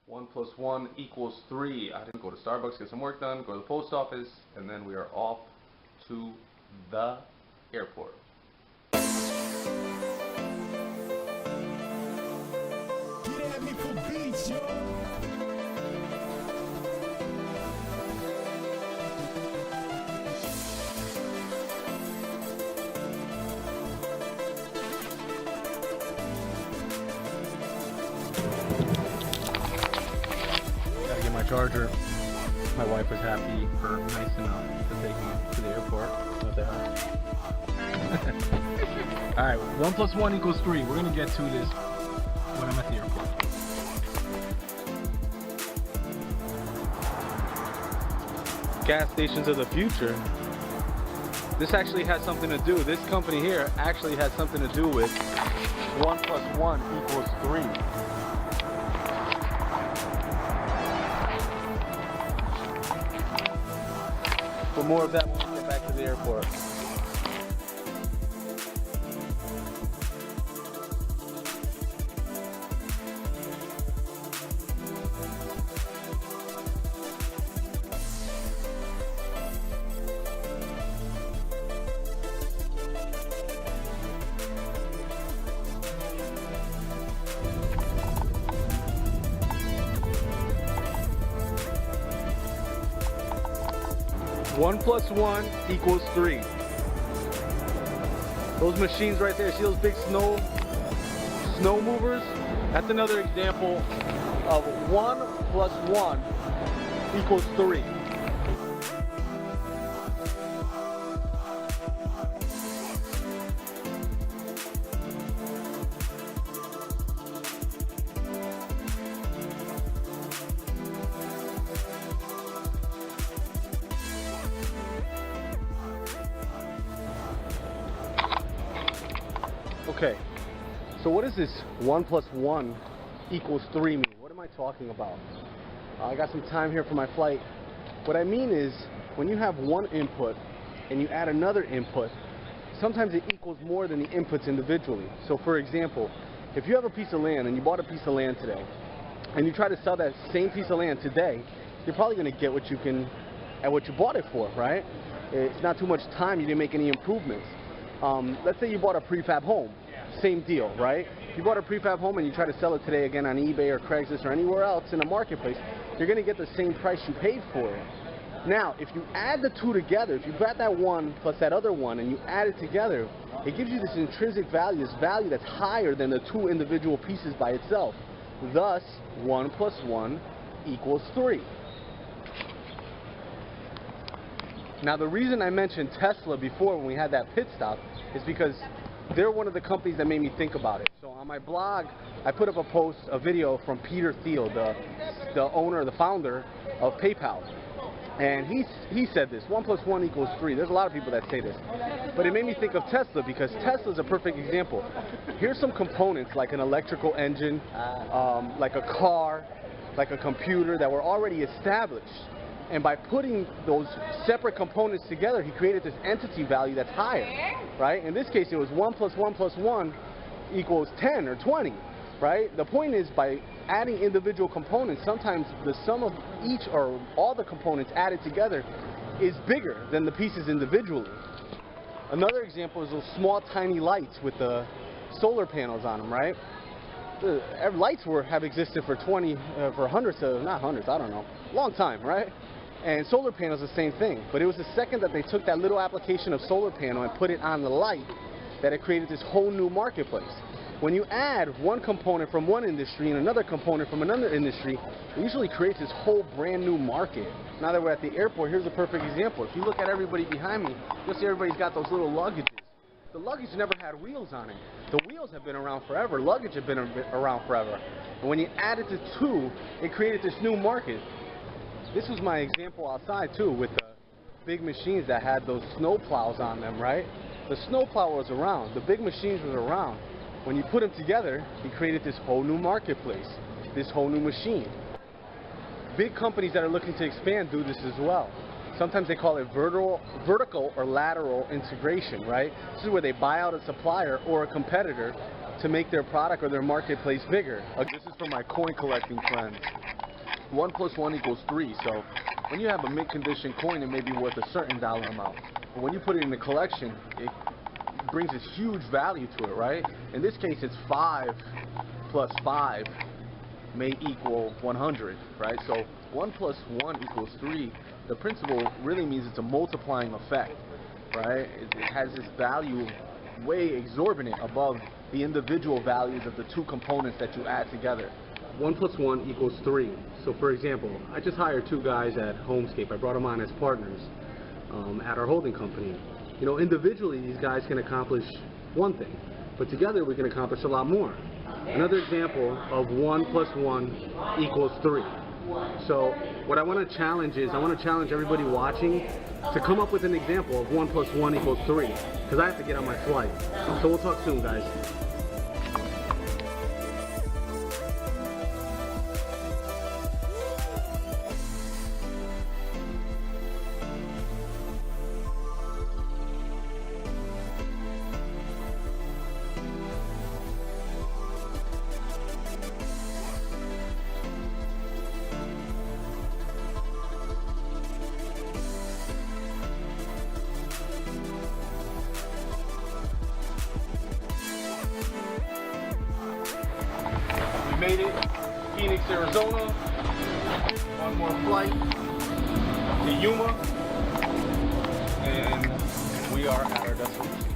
1 plus 1 equals 3. I didn't go to Starbucks, get some work done, go to the post office, and then we are off to the airport. Gotta get my charger. My wife was happy or nice enough to take me to the airport. What the hell? Alright, 1 plus 1 equals 3. We're gonna get to this when I'm at the airport. Gas stations of the future. This actually has something to do, this company here actually has something to do with 1 plus 1 equals 3. But more of that when we get back to the airport. One plus 1 equals 3. Those machines right there, see those big snow movers? That's another example of 1 plus 1 equals 3. Okay, so what does this 1 plus 1 equals 3 mean? What am I talking about? I got some time here for my flight. What I mean is, when you have one input and you add another input, sometimes it equals more than the inputs individually. So for example, if you have a piece of land and you bought a piece of land today, and you try to sell that same piece of land today, you're probably going to get what you can at what you bought it for, right? It's not too much time, you didn't make any improvements. Let's say you bought a prefab home. Same deal, right? If you bought a prefab home and you try to sell it today again on eBay or Craigslist or anywhere else in a marketplace, you're going to get the same price you paid for it. Now, if you add the two together, if you got that one plus that other one and you add it together, it gives you this intrinsic value, this value that's higher than the two individual pieces by itself. Thus, 1 plus 1 equals 3. Now, the reason I mentioned Tesla before when we had that pit stop is because they're one of the companies that made me think about it. So on my blog, I put up a post, a video from Peter Thiel, the owner, the founder of PayPal. And he said this, 1 plus 1 equals 3. There's a lot of people that say this. But it made me think of Tesla because Tesla's a perfect example. Here's some components like an electrical engine, like a car, like a computer that were already established. And by putting those separate components together, he created this entity value that's higher, right? In this case, it was 1 plus 1 plus 1 equals 10 or 20, right? The point is, by adding individual components, sometimes the sum of each or all the components added together is bigger than the pieces individually. Another example is those small, tiny lights with the solar panels on them, right? Lights have existed for hundreds of, not hundreds, I don't know, long time, right? And solar panels, the same thing. But it was the second that they took that little application of solar panel and put it on the light that it created this whole new marketplace. When you add one component from one industry and another component from another industry, it usually creates this whole brand new market. Now that we're at the airport, here's a perfect example. If you look at everybody behind me, you'll see everybody's got those little luggages. The luggage never had wheels on it. The wheels have been around forever. Luggage have been around forever. And when you added the two, it created this new market. This was my example outside too, with the big machines that had those snow plows on them, right? The snow plow was around. The big machines was around. When you put them together, he created this whole new marketplace, this whole new machine. Big companies that are looking to expand do this as well. Sometimes they call it vertical or lateral integration, right? This is where they buy out a supplier or a competitor to make their product or their marketplace bigger. This is for my coin collecting friends. 1 plus 1 equals 3. So when you have a mint condition coin, it may be worth a certain dollar amount. But when you put it in the collection, it brings this huge value to it, right? In this case, it's 5 plus 5 may equal 100, right? So 1 plus 1 equals 3. The principle really means it's a multiplying effect, right? It has this value way exorbitant above the individual values of the two components that you add together. 1 plus 1 equals 3. So for example, I just hired 2 guys at Homescape. I brought them on as partners at our holding company. You know, individually these guys can accomplish one thing, but together we can accomplish a lot more. Another example of 1 plus 1 equals 3. So what I want to challenge is, I want to challenge everybody watching to come up with an example of 1 plus 1 equals 3, because I have to get on my flight. So we'll talk soon, guys. Made it, Phoenix, Arizona. One more flight to Yuma, and we are at our destination.